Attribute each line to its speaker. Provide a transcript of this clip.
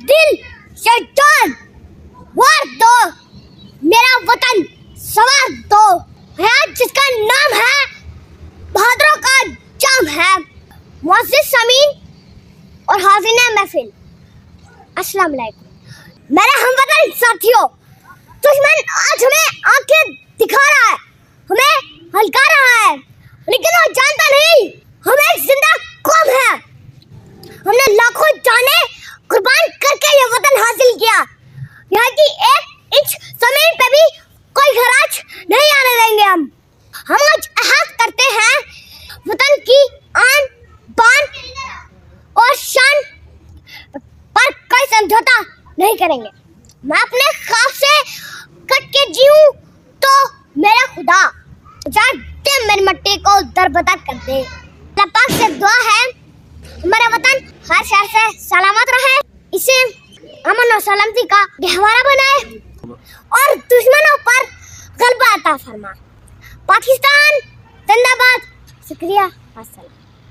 Speaker 1: दिल से जान वार दो, मेरा वतन सवार दो है, जिसका नाम है बहादुरों का जाम है। मुअज़्ज़िज़ समीन और हाज़िने महफिल, अस्सलाम वालेकुम। मेरे हमवतन साथियों, दुश्मन आज हमें आंखें दिखा रहा है, हमें हल्का रहा है, लेकिन वो जानता नहीं हम एक जिंदा कौम है। हमने लाखों जाने कुर्बान करके ये वतन हासिल किया। यहाँ की एक इंच जमीन पे भी कोई खराज नहीं आने देंगे। हम आज अहद करते हैं वतन की आन बान और शान पर कोई समझौता नहीं करेंगे। मैं अपने ख्वाब से कट के जीऊं तो मेरा खुदा दे मेरी मट्टी को दरबदर कर दे। अल्लाह पाक से दुआ है हमारा वतन हर शर से सलामत रहे, इसे अमन और सलामती का गहवारा बनाए और दुश्मनों पर गलबा अता फरमा। पाकिस्तान जिंदाबाद। शुक्रिया। अस्सलाम।